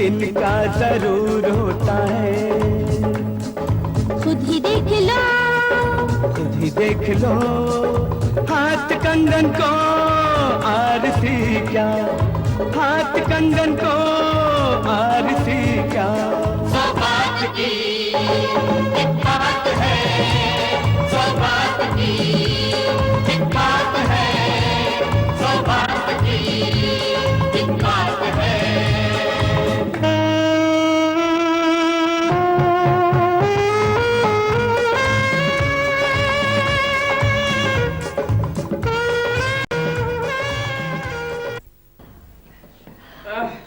इनका जरूर होता है। खुद ही देख लो, खुद ही देख लो, हाथ कंगन को आरती क्या, हाथ कंगन को आरती क्या। सौभाग्य की एक बात है, सौभाग्य की एक बात है, सौभाग्य की एक बात है।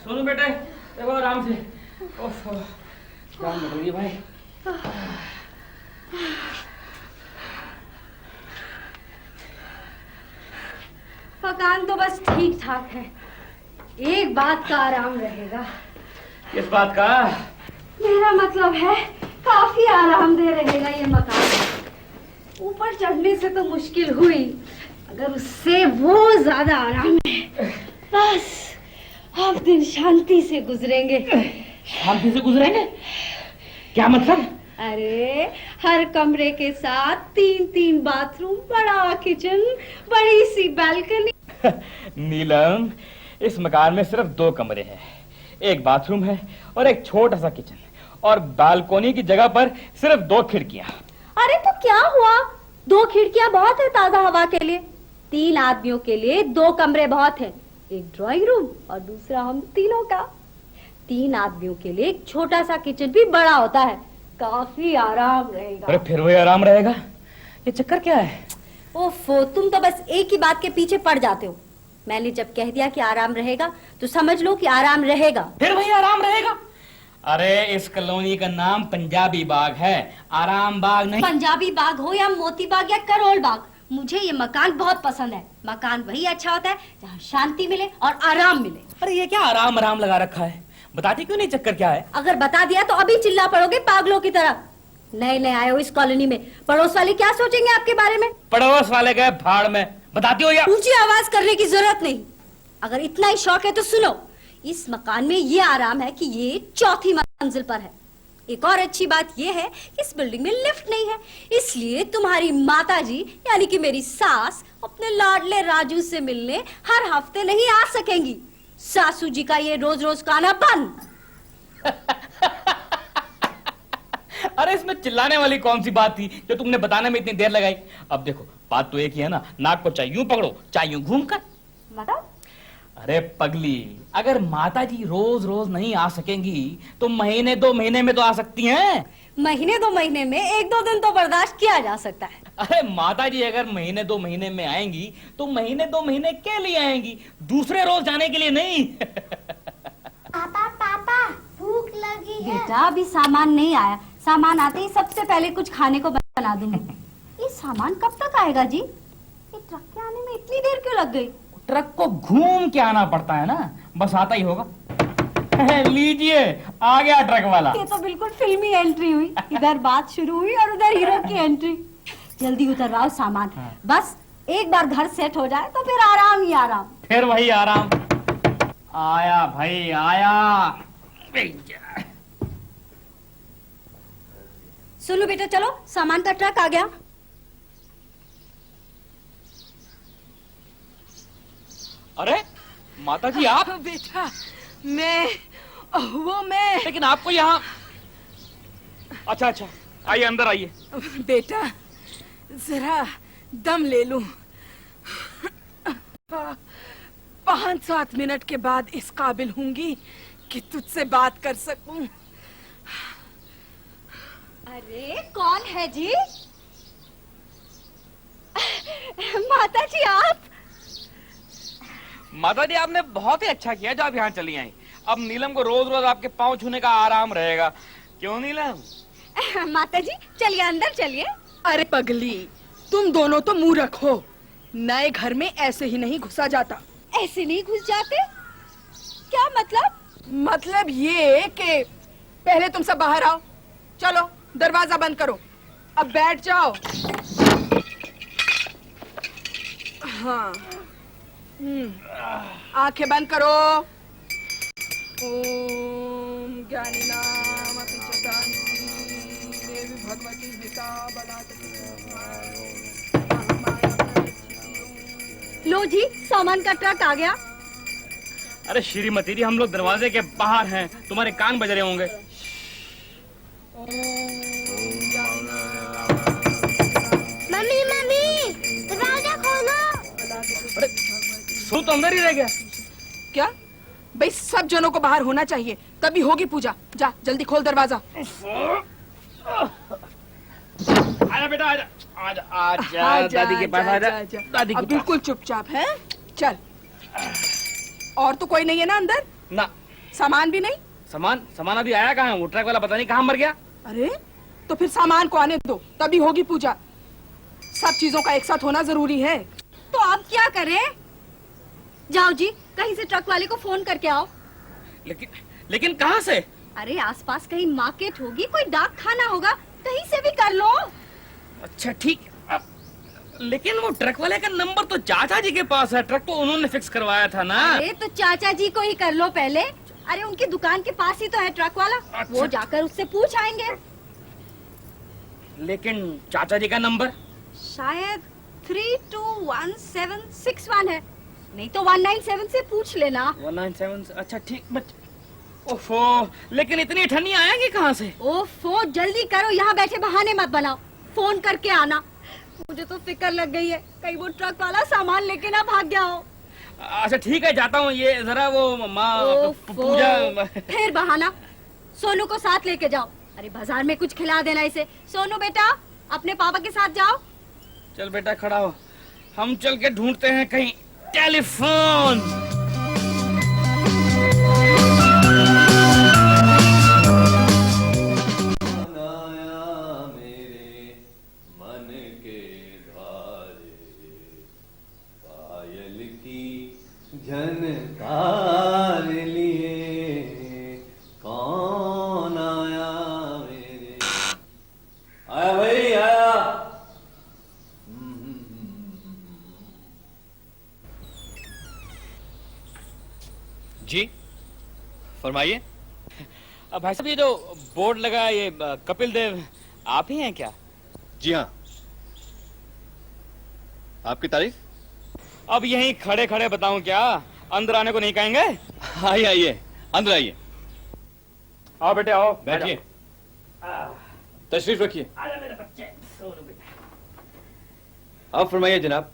सोनू बेटे देखो आराम से। ओफ जान निकल गई भाई। थकान तो बस ठीक ठाक है, एक बात का आराम रहेगा। किस बात का? मेरा मतलब है काफी आरामदेह रहेगा ये मकान। ऊपर चढ़ने से तो मुश्किल हुई, अगर उससे वो ज्यादा आराम है। बस अब दिन शांति से गुजरेंगे। शांति से गुजरेंगे? क्या मतलब? अरे हर कमरे के साथ 3-3 बाथरूम, बड़ा किचन, बड़ी सी बालकनी। नीलम, इस मकान में सिर्फ 2 कमरे हैं, एक बाथरूम है और एक छोटा सा किचन, और बालकोनी की जगह पर सिर्फ 2 खिड़कियां। अरे तो क्या हुआ, 2 खिड़कियां बहुत है ताजा हवा के लिए। 3 आदमियों के लिए 2 कमरे बहुत है, एक ड्राइंग रूम और दूसरा हम तीनों का। 3 आदमियों के लिए एक छोटा सा किचन भी बड़ा होता है, काफी आराम रहेगा। अरे फिर वही आराम रहेगा? ये चक्कर क्या है? ओफो, तुम तो बस एक ही बात के पीछे पड़ जाते हो। मैंने जब कह दिया कि आराम रहेगा तो समझ लो कि आराम रहेगा। फिर वही आराम रहेगा? अरे इस कॉलोनी का नाम पंजाबी बाग है, आराम बाग नहीं। पंजाबी बाग हो या मोती बाग या करोल बाग, मुझे ये मकान बहुत पसंद है। मकान वही अच्छा होता है जहाँ शांति मिले और आराम मिले। अरे ये क्या आराम आराम लगा रखा है, बताती क्यों नहीं चक्कर क्या है? अगर बता दिया तो अभी चिल्ला पड़ोगे पागलों की तरह। नए नए आए हो इस कॉलोनी में, पड़ोस वाले क्या सोचेंगे आपके बारे में? पड़ोस वाले गए भाड़ में, बताती हो या? ऊंची आवाज करने की जरूरत नहीं। अगर इतना ही शौक है तो सुनो, इस मकान में ये आराम है कि ये 4थी मंजिल पर है। एक और अच्छी बात ये है कि इस बिल्डिंग में लिफ्ट नहीं है, इसलिए तुम्हारी माताजी यानी कि मेरी सास अपने लाडले राजू से मिलने हर हफ्ते नहीं आ सकेंगी। सासू जी का ये रोज रोज का आना बंद। अरे इसमें चिल्लाने वाली कौन सी बात थी जो तुमने बताने में इतनी देर लगाई? अब देखो बात तो एक ही है ना, नाक को चाहे यूं पकड़ो चाहे यूं घूम कर। मतलब? अरे पगली, अगर माताजी रोज रोज नहीं आ सकेंगी तो महीने 2 महीने में तो आ सकती हैं। महीने 2 महीने में 1-2 दिन तो बर्दाश्त किया जा सकता है। अरे माताजी अगर महीने 2 महीने में आएंगी तो महीने 2 महीने के लिए आएंगी, दूसरे रोज जाने के लिए नहीं। पापा पापा भूख लगी है। बेटा अभी सामान नहीं आया, सामान आते ही सबसे पहले कुछ खाने को बना दूंगी। ये सामान कब तक आएगा जी? ये ट्रक के आने में इतनी देर क्यों लग गई? ट्रक को घूम के आना पड़ता है ना, बस आता ही होगा। लीजिए आ गया ट्रक वाला। ये तो बिल्कुल फिल्मी एंट्री हुई, इधर बात शुरू हुई और उधर हीरो की एंट्री। जल्दी उतरवाओ सामान। हाँ। बस एक बार घर सेट हो जाए तो फिर आराम ही आराम। फिर वही आराम। आया भाई आया। सुनो बेटा, चलो सामान का ट्रक आ गया। अरे माताजी आप? बेटा मैं लेकिन आपको यहाँ। अच्छा अच्छा आइए अंदर आइए। बेटा जरा दम ले लूं। 5-7 मिनट के बाद इस काबिल होंगी कि तुझसे बात कर सकूं। अरे कौन है जी? माता जी आप? माताजी आपने बहुत ही अच्छा किया जो आप यहाँ चली आई। अब नीलम को रोज रोज आपके पाँव छूने का आराम रहेगा, क्यों नीलम? माता जी चलिए अंदर चलिए। अरे पगली, तुम दोनों तो मुंह रखो, नए घर में ऐसे ही नहीं घुसा जाता। ऐसे नहीं घुस जाते? क्या मतलब? मतलब ये कि पहले तुम सब बाहर आओ, चलो दरवाजा बंद करो, अब बैठ जाओ। हाँ आंखें बंद करो। ओम ज्ञानिनामपि च दान्ति देवी भगवती हिता लो जी, सामान का ट्रक आ गया। अरे श्रीमती जी, हम लोग दरवाजे के बाहर हैं, तुम्हारे कान बज रहे होंगे। मम्मी मम्मी दरवाजा खोलो। अरे सो तो अंदर ही रह गया। क्या भाई, सब जनों को बाहर होना चाहिए, तभी होगी पूजा। जा जल्दी खोल दरवाजा। आजा बेटा, आजा आजा आजा, दादी के पास आजा। दादी अब के बिल्कुल चुपचाप है। चल। और तो कोई नहीं है ना अंदर? ना, सामान भी नहीं? सामान अभी आया कहाँ है? वो ट्रक वाला पता नहीं कहाँ मर गया। अरे तो फिर सामान को आने दो, तभी होगी पूजा। सब चीजों का एक साथ होना जरूरी है। तो आप क्या करें? जाओ जी, कहीं से ट्रक वाले को फोन करके आओ। लेकिन कहाँ से? अरे आसपास कहीं मार्केट होगी, कोई डाक खाना होगा, कहीं से भी कर लो। अच्छा ठीक। लेकिन वो ट्रक वाले का नंबर तो चाचा जी के पास है, ट्रक तो उन्होंने फिक्स करवाया था ना। अरे तो चाचा जी को ही कर लो पहले। अरे उनकी दुकान के पास ही तो है ट्रक वाला। अच्छा। वो जाकर उससे पूछ आएंगे। लेकिन चाचा जी का नंबर शायद 321761 है, नहीं तो 197 से पूछ लेना। 197। अच्छा ठीक। ओफो, लेकिन इतनी ठंडी आएंगी कहाँ से? ओफो, जल्दी करो, यहाँ बैठे बहाने मत बनाओ, फोन करके आना। मुझे तो फिक्र लग गई है, कहीं वो ट्रक वाला सामान लेके ना भाग गया हो। अच्छा ठीक है, जाता हूँ। ये जरा वो माँ पूजा। फिर बहाना। सोनू को साथ लेके जाओ। अरे बाजार में कुछ खिला देना इसे। सोनू बेटा, अपने पापा के साथ जाओ। चल बेटा खड़ा हो, हम चल के ढूंढते हैं कहीं टेलीफोन। झनकार लिए कौन आया मेरे? आया भाई, आया। जी फरमाइए। भाई साहब, ये जो बोर्ड लगा है, ये कपिल देव आप ही हैं क्या? जी हाँ। आपकी तारीफ? अब यहीं खड़े खड़े बताऊं क्या? अंदर आने को नहीं कहेंगे? आइए आइए, अंदर आइए, आओ बेटे आओ, बैठिए, तशरीफ रखिए। आजा मेरे बच्चे, सोनू बेटा। आप फरमाइए जनाब,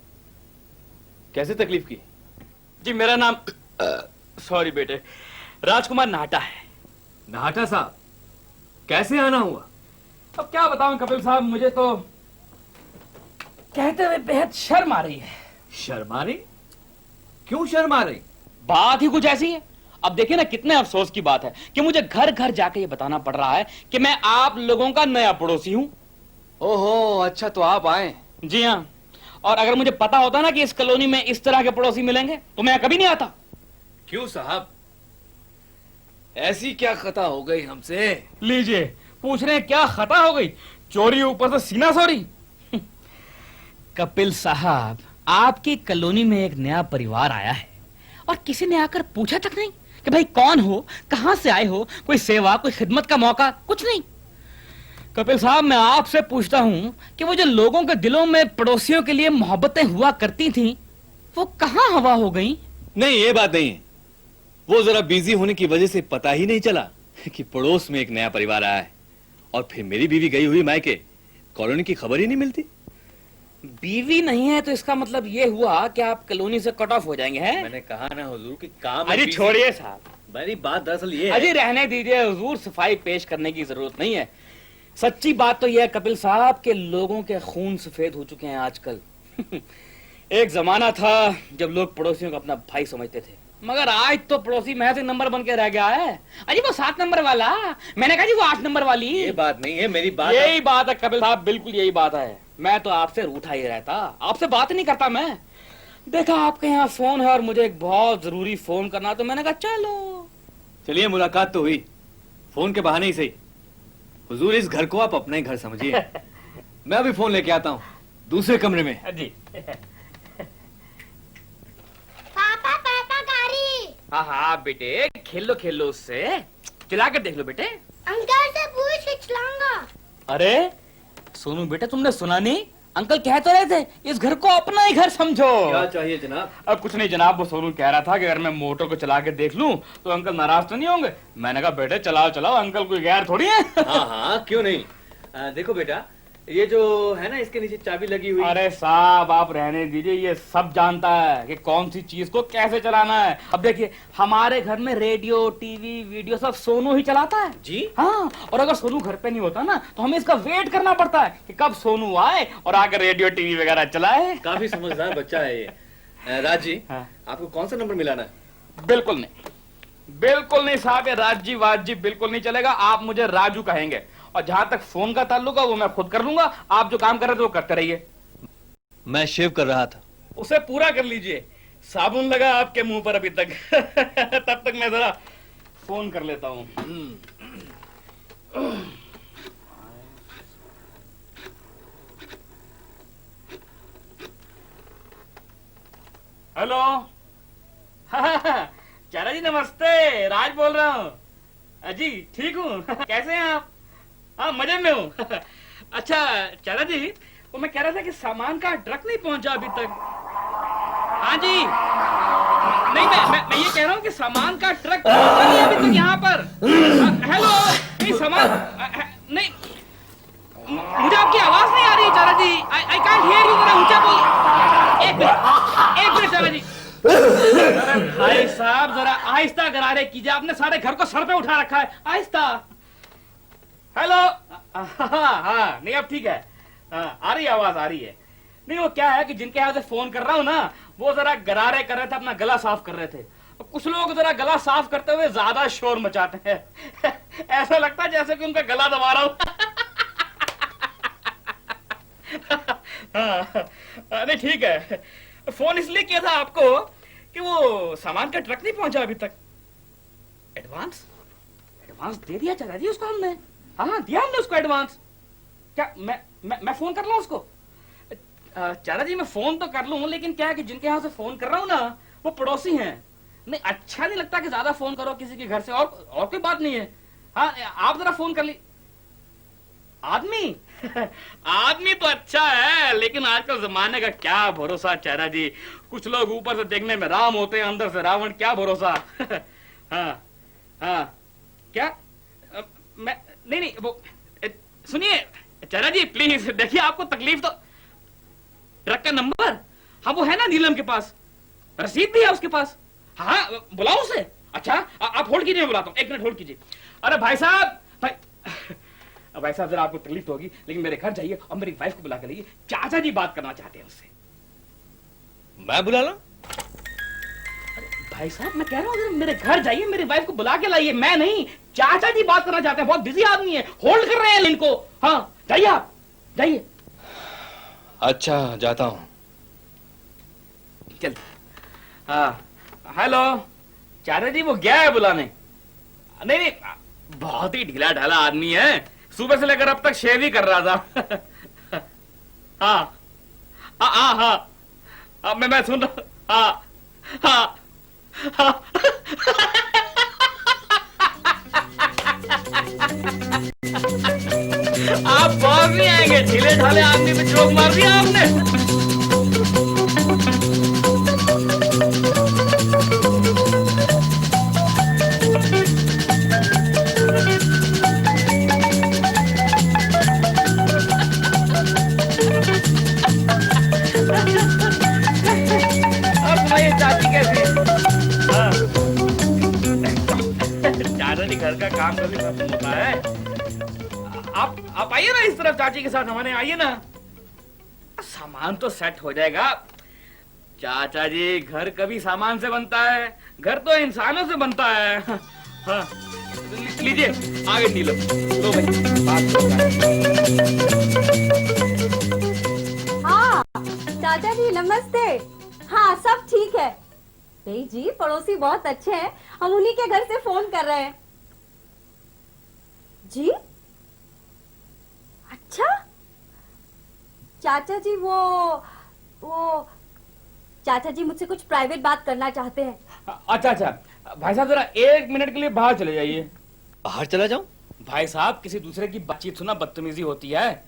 कैसे तकलीफ की? जी मेरा नाम सॉरी बेटे, राजकुमार नाहटा है। नाहटा साहब, कैसे आना हुआ? अब क्या बताऊं कपिल साहब, मुझे तो कहते हुए बेहद शर्म आ रही है। शर्मा रही? क्यों शर्मा रही? बात ही कुछ ऐसी है। अब देखिए ना, कितने अफसोस की बात है कि मुझे घर घर जाके ये बताना पड़ रहा है कि मैं आप लोगों का नया पड़ोसी हूं। ओहो, अच्छा तो आप आए? जी हाँ, और अगर मुझे पता होता ना कि इस कॉलोनी में इस तरह के पड़ोसी मिलेंगे तो मैं कभी नहीं आता। क्यों साहब, ऐसी क्या खता हो गई हमसे? लीजिए, पूछ रहे हैं क्या खता हो गई? चोरी ऊपर से सीना सॉरी। कपिल साहब, आपकी कॉलोनी में एक नया परिवार आया है और किसी ने आकर पूछा तक नहीं कि भाई कौन हो, कहां से आए हो, कोई सेवा, कोई खिदमत का मौका, कुछ नहीं। कपिल साहब, मैं आपसे पूछता हूं कि वो जो लोगों के दिलों में पड़ोसियों के लिए मोहब्बतें हुआ करती थीं, वो कहां हवा हो गई? नहीं, ये बात नहीं है। वो जरा बिजी होने की वजह से पता ही नहीं चला कि पड़ोस में एक नया परिवार आया है। और फिर मेरी बीवी गई हुई मायके, कॉलोनी की खबर ही नहीं मिलती। बीवी नहीं है तो इसका मतलब ये हुआ कि आप कॉलोनी से कट ऑफ हो जाएंगे, हैं? मैंने कहा ना हुजूर कि काम। अरे छोड़िए साहब, मेरी बात दरअसल ये है। अजी रहने दीजिए हुजूर, सफाई पेश करने की जरूरत नहीं है। सच्ची बात तो यह है कपिल साहब के लोगों के खून सफेद हो चुके हैं आजकल। एक जमाना था जब लोग पड़ोसियों को अपना भाई समझते थे, मगर आज तो पड़ोसी महज एक नंबर बन के रह गया है। अजी वो 7 नंबर वाला, मैंने कहा जी वो 8 नंबर वाली। ये बात नहीं है, मेरी बात यही बात है कपिल साहब, बिल्कुल यही बात है। मैं तो आपसे रूठा ही रहता, आपसे बात नहीं करता मैं। देखा आपके यहाँ फोन है और मुझे एक बहुत जरूरी फोन करना, तो मैंने कहा चलो। चलिए, मुलाकात तो हुई, फोन के बहाने ही सही। हुजूर, इस घर को आप अपना ही घर समझिए। मैं अभी फोन लेके आता हूँ दूसरे कमरे में। जी पापा पापा गाड़ी। हाँ हाँ बेटे, खेलो खेलो उससे। चला कर देख लो बेटे। अंकल से पूछ के चलाऊंगा। अरे सोनू बेटा, तुमने सुना नहीं? अंकल कह तो रहे थे इस घर को अपना ही घर समझो। क्या चाहिए जनाब? अब कुछ नहीं जनाब, वो सोनू कह रहा था कि अगर मैं मोटर को चला के देख लूं तो अंकल नाराज तो नहीं होंगे। मैंने कहा बेटे चलाओ चलाओ, अंकल कोई गैर थोड़ी है। हाँ हाँ, क्यों नहीं। देखो बेटा, ये जो है ना, इसके नीचे चाबी लगी हुई। अरे साहब आप रहने दीजिए, ये सब जानता है कि कौन सी चीज को कैसे चलाना है। अब देखिए हमारे घर में रेडियो टीवी वीडियो सब सोनू ही चलाता है जी? हाँ, और अगर सोनू घर पे नहीं होता ना तो हमें इसका वेट करना पड़ता है कि कब सोनू आए और आकर रेडियो टीवी वगैरह चलाए। काफी समझदार बच्चा है ये। राज जी, हाँ। आपको कौन सा नंबर मिलाना है? बिल्कुल नहीं, बिल्कुल नहीं साहब, ये राजी वाजी बिल्कुल नहीं चलेगा। आप मुझे राजू कहेंगे, और जहां तक फोन का ताल्लुक है वो मैं खुद कर लूंगा। आप जो काम कर रहे थे वो करते रहिए। मैं शेव कर रहा था। उसे पूरा कर लीजिए, साबुन लगा आपके मुंह पर अभी तक। तब तक मैं जरा फोन कर लेता हूं। हेलो। चारा जी नमस्ते, राज बोल रहा हूँ। अजी ठीक हूँ। कैसे हैं आप? हाँ मजे में हूँ। अच्छा चारा जी, वो मैं कह रहा था कि सामान का ट्रक नहीं पहुंचा अभी तक। हाँ जी, नहीं मैं ये कह रहा हूँ कि सामान का ट्रक पहुंचा नहीं अभी तक यहाँ पर। हेलो, नहीं सामान नहीं, मुझे आपकी आवाज नहीं आ रही है चारा जी। आई कांट हियर यू, जरा ऊंचा बोल। एक मिनट चारा जी। अरे भाई साहब जरा आहिस्ता गरारे कीजिए, आपने सारे घर को सर पे उठा रखा है। आहिस्ता। हेलो। हाँ नहीं अब ठीक है। आ रही है आवाज, आ रही है। नहीं वो क्या है कि जिनके यहाँ से फोन कर रहा हूँ ना, वो जरा गरारे कर रहे थे, अपना गला साफ कर रहे थे। कुछ लोग जरा गला साफ करते हुए ज्यादा शोर मचाते हैं। ऐसा लगता है जैसे कि उनका गला दबा रहा हूँ। नहीं ठीक है, फोन इसलिए किया था आपको कि वो सामान का ट्रक नहीं पहुंचा अभी तक। एडवांस दे दिया चाचा जी उसको हमने। हाँ दिया हमने उसको एडवांस। क्या मैं फोन कर लूं उसको? चाचा जी मैं फोन तो कर लूं, लेकिन क्या है कि जिनके यहाँ से फोन कर रहा हूं ना वो पड़ोसी हैं। नहीं अच्छा नहीं लगता कि ज्यादा फोन करो किसी के घर से। और कोई बात नहीं है। हाँ आप जरा फोन कर ली। आदमी आदमी तो अच्छा है, लेकिन आजकल जमाने का क्या भरोसा चाचा जी। कुछ लोग ऊपर से देखने में राम होते हैं, अंदर से रावण, क्या भरोसा। हाँ क्या मैं नहीं वो सुनिए चाचा जी प्लीज, देखिए आपको तकलीफ तो। ट्रक का नंबर? हाँ वो है ना नीलम के पास, रसीद भी है उसके पास। हाँ बुलाओ उसे। अच्छा आप होल्ड कीजिए, मैं बुलाता हूँ, 1 मिनट होल्ड कीजिए। अरे भाई साहब भाई साहब जरा आपको तकलीफ तो होगी, लेकिन मेरे घर जाइए और मेरी वाइफ को बुला कर लाइए। चाचा जी बात करना चाहते हैं उससे। मैं बुला लूं? भाई साहब मैं कह रहा हूँ मेरे घर जाइए, मेरी वाइफ को बुला के लाइए। मैं नहीं, चाचा जी बात करना चाहते हैं, बहुत बिजी आदमी है, होल्ड कर रहे हैं इनको। हाँ जाइए आप, जाइए। अच्छा जाता हूं। चल। हाँ हेलो चाचा जी, वो गया है बुलाने। नहीं बहुत ही ढीला ढाला आदमी है, सुबह से लेकर अब तक शेव ही कर रहा था। हाँ हाँ हाँ हाँ मैं सुन रहा। हाँ हाँ हाँ। आप बहुत नहीं आएंगे, ढीले ढाले आदमी पे जोक मार दिया आपने। चाची कैसी? हाँ। चाचा जी घर का काम कभी खत्म होता है। आप आइए ना इस तरफ चाची के साथ, हमारे आइए ना। सामान तो सेट हो जाएगा चाचा जी। घर कभी सामान से बनता है? घर तो इंसानों से बनता है। हाँ लीजिए आगे नीलम। लो भाई बात हाँ चाचा जी नमस्ते। हाँ सब ठीक है। नहीं जी पड़ोसी बहुत अच्छे हैं, हम उन्हीं के घर से फोन कर रहे हैं। जी अच्छा चाचा जी वो चाचा जी मुझसे कुछ प्राइवेट बात करना चाहते हैं। अच्छा भाई साहब जरा 1 मिनट के लिए बाहर चले जाइए। बाहर चला जाऊं? भाई साहब, किसी दूसरे की बातचीत सुनना बदतमीजी होती है,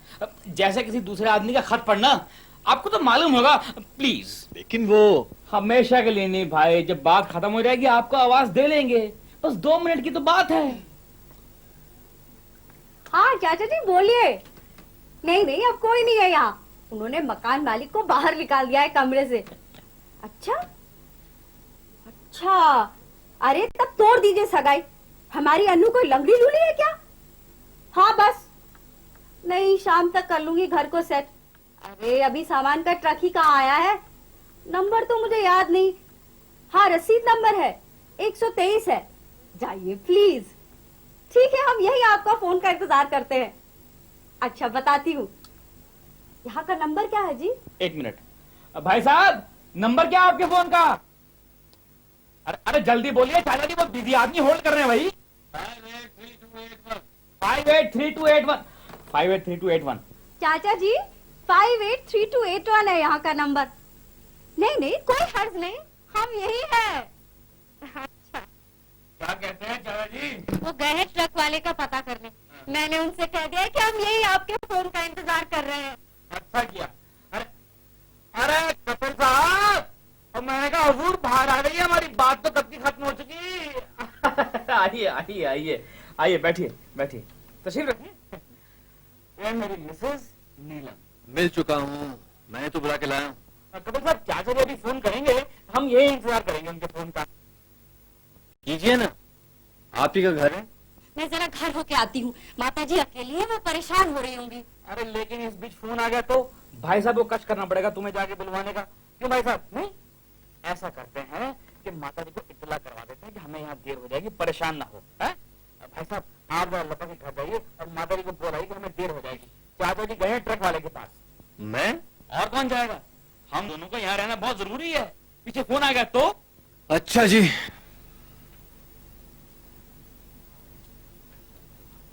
जैसे किसी दूसरे आदमी का खत पढ़ना। आपको तो मालूम होगा। प्लीज। लेकिन वो हमेशा के लिए नहीं भाई, जब बात खत्म हो जाएगी आपको आवाज दे लेंगे, बस 2 मिनट की तो बात है। हाँ चाचा जी बोलिए। नहीं नहीं, अब कोई नहीं है यहाँ। उन्होंने मकान मालिक को बाहर निकाल दिया है कमरे से। अच्छा अच्छा, अरे तब तोड़ दीजिए सगाई। हमारी अनु कोई लंगड़ी लूली है क्या? हाँ बस, नहीं शाम तक कर लूंगी घर को सेट। अरे अभी सामान का ट्रक ही कहाँ आया है? नंबर तो मुझे याद नहीं। हाँ रसीद नंबर है 123 है। जाइए प्लीज। ठीक है, हम यही आपका फोन का इंतजार करते हैं। अच्छा बताती हूँ, यहाँ का नंबर क्या है जी? 1 मिनट। भाई साहब, नंबर क्या है आपके फोन का? अरे जल्दी बोलिए, चाचा जी वो बिजी आदमी होल्ड कर रहे हैं भाई। 583281 583281। चाचा जी 583281 है यहाँ का नंबर। नहीं नहीं, कोई हर्ज नहीं, हम यही है। अच्छा, क्या कहते हैं चाचा जी? वो गए हैं ट्रक वाले का पता करने। मैंने उनसे कह दिया कि हम यही आपके फोन का इंतजार कर रहे हैं। अच्छा किया। अरे कपिल साहब, और मैंने कहा हुजूर बाहर आ गई है, हमारी बात तो कब की खत्म हो चुकी। आइए आइए आइए आइए, बैठिए बैठिए, तशरीफ रखिए। ये मेरी मिसेस नीलम। मिल चुका हूँ, मैं तो बुला के लाया हूँ। कपिल साहब, चाचा जी अभी फोन करेंगे, हम यही इंतजार करेंगे उनके फोन का। कीजिए ना, आप ही का घर है। मैं जरा घर होके आती हूँ। माता जी अकेली है, वो परेशान हो रही होंगी। अरे लेकिन इस बीच फोन आ गया तो भाई साहब को कष्ट करना पड़ेगा तुम्हें जाके बुलवाने का। क्यों भाई साहब? नहीं, ऐसा करते हैं कि माता जी को इत्तला करवा देते हैं कि हमें यहाँ देर हो जाएगी, परेशान ना हो। है भाई साहब, आप जरा लपक के घर जाइए और माता जी को बोलाइए कि हमें देर हो जाएगी। चाचा जी गए हैं ट्रक वाले के पास। मैं? और कौन जाएगा? हम दोनों को यहाँ रहना बहुत जरूरी है। पीछे फोन आ गया तो? अच्छा जी।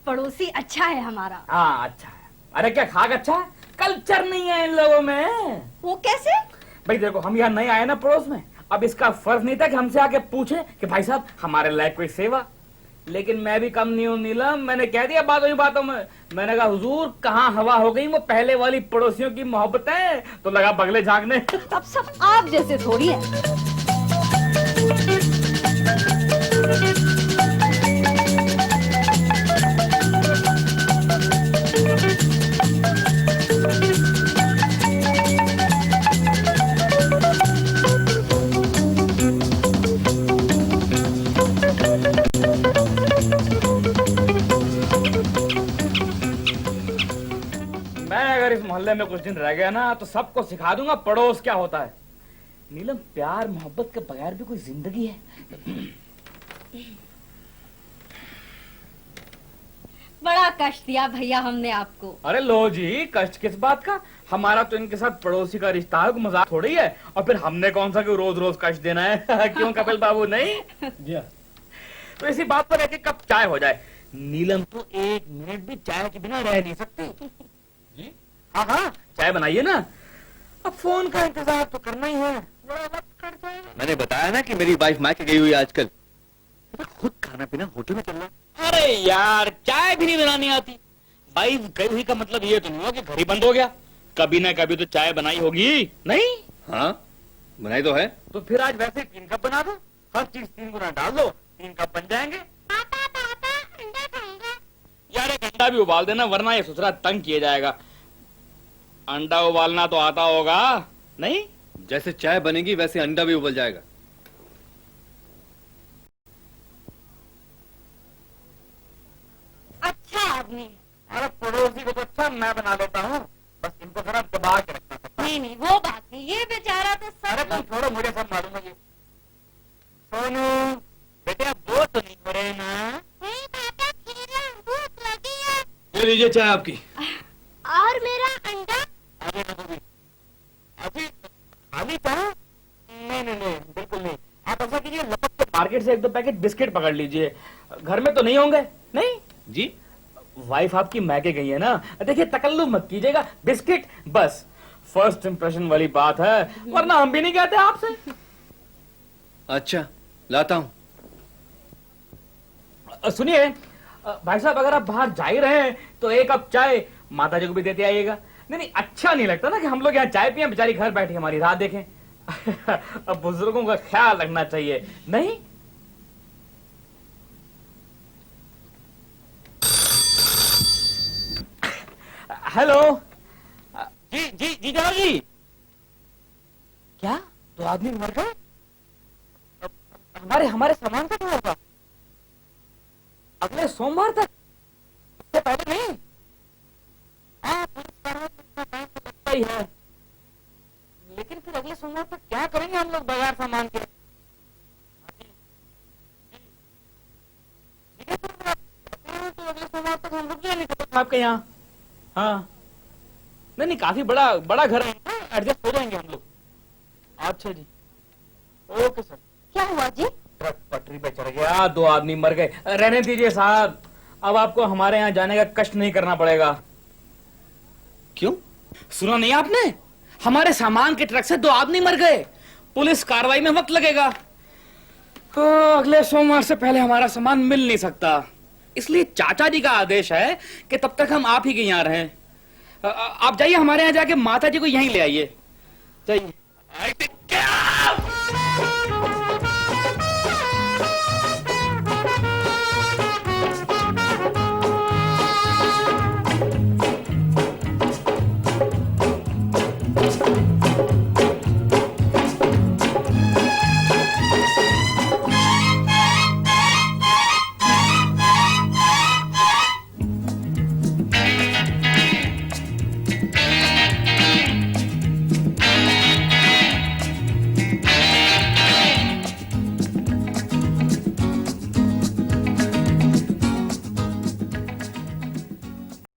पड़ोसी अच्छा है हमारा। हाँ अच्छा है। अरे क्या खाक अच्छा है? कल्चर नहीं है इन लोगों में। वो कैसे? भाई देखो, हम यहाँ नए आए ना पड़ोस में, अब इसका फर्ज नहीं था कि हमसे आके पूछे कि भाई साहब हमारे लायक कोई सेवा। लेकिन मैं भी कम नहीं हूँ नीलम, मैंने कह दिया बातों ही बातों में। मैंने कहा हुजूर कहाँ हवा हो गई वो पहले वाली पड़ोसियों की मोहब्बतें, तो लगा बगले झांकने। अब सब आप जैसे थोड़ी है। इस मोहल्ले में कुछ दिन रह गया ना तो सबको सिखा दूंगा पड़ोस क्या होता है। नीलम, प्यार मोहब्बत के बगैर भी कोई जिंदगी है? बड़ा कष्ट दिया भैया हमने आपको। अरे लो जी, कष्ट किस बात का? हमारा तो इनके साथ पड़ोसी का रिश्ता है, मजाक थोड़ी है। और फिर हमने कौन सा कि रोज रोज कष्ट देना है। क्यों कपिल बाबू? नहीं जी। तो इसी बात पर एक कप चाय हो जाए। नीलम तो 1 मिनट भी चाय के बिना रह नहीं सकती जी। हाँ हाँ, चाय बनाइए ना। अब फोन का इंतजार तो करना ही है, बड़ा वक्त कर जाएगा। मैंने बताया ना कि मेरी वाइफ मायके गई हुई है आजकल। खुद खाना पीना होटल में चल रहा है। अरे यार, चाय भी नहीं बनानी आती। वाइफ गई हुई का मतलब ये तो नहीं हो कि घर ही बंद हो गया। कभी ना कभी तो चाय बनाई होगी, नहीं? हाँ बनाई तो है। तो फिर आज वैसे 3 कप बना दो, हर चीज 3 गुना डाल दो, 3 कप बन जाएंगे। पापा पापा अंडा खाऊंगा। यार एक अंडा भी उबाल देना, वरना ये ससुरा तंग किया जाएगा। अंडा उबालना तो आता होगा, नहीं? जैसे चाय बनेगी वैसे अंडा भी उबल जाएगा। अच्छा आदमी। अरे पड़ोसी को तो अच्छा मैं बना देता हूँ, बस इनको जरा दबा के रखना पड़ता है। नहीं नहीं, वो बात नहीं, ये बेचारा तो अरे सब तुम छोड़ो, मुझे सब मालूम है। ये सोनू बेटे, अब बोर तो नहीं हो रहे ना? नहीं पापा, खेलना भूख लगी है। ले लीजिए चाय आपकी। और मेरा अंडा। अरे नहीं, अभी खाली चाह? नहीं नहीं नहीं, बिल्कुल नहीं। आप ऐसा कीजिए, लपक के मार्केट से 1-2 पैकेट बिस्किट पकड़ लीजिए। घर में तो नहीं होंगे? नहीं जी। वाइफ आपकी मैके गई है ना, देखिए तकल्लुफ मत कीजिएगा, बिस्किट बस। फर्स्ट इंप्रेशन वाली बात है, वरना हम भी नहीं कहते आपसे। अच्छा लाता हूँ। सुनिए, भाई साहब अगर आप बाहर जा ही रहे हैं तो एक कप चाय माता जी को भी देते आइएगा। नहीं नहीं, अच्छा नहीं लगता ना कि हम लोग यहाँ चाय पिए, बेचारी घर बैठी हमारी राह देखें। अब बुजुर्गों का ख्याल रखना चाहिए, नहीं? हेलो जी जी जी जनाब जी। क्या दो आदमी मर गए? हमारे सामान का क्या होगा? अगले सोमवार तक? इससे पहले नहीं? हाँ, पुलिस कार्रवाई का टाइम तो लगता ही है, लेकिन फिर अगले सोमवार तक क्या करेंगे हम लोग बगैर सामान के? ठीक है, तो अगले सोमवार तक हम रुक जाएंगे आपके यहाँ। हाँ नहीं नहीं, काफी बड़ा घर है, एडजस्ट हो जाएंगे हम लोग। अच्छा जी, ओके सर। क्या हुआ जी? ट्रक पटरी पे चढ़ गया, दो आदमी मर गए। रहने दीजिए साहब, अब आपको हमारे यहाँ जाने का कष्ट नहीं करना पड़ेगा। क्यों? सुना नहीं आपने? हमारे सामान के ट्रक से दो आदमी मर गए। पुलिस कार्रवाई में वक्त लगेगा, तो अगले सोमवार से पहले हमारा सामान मिल नहीं सकता। इसलिए चाचा जी का आदेश है कि तब तक हम आप ही के यहाँ रहें। आप जाइए, हमारे यहाँ जाके माता जी को यहीं ले आइए, जाइए।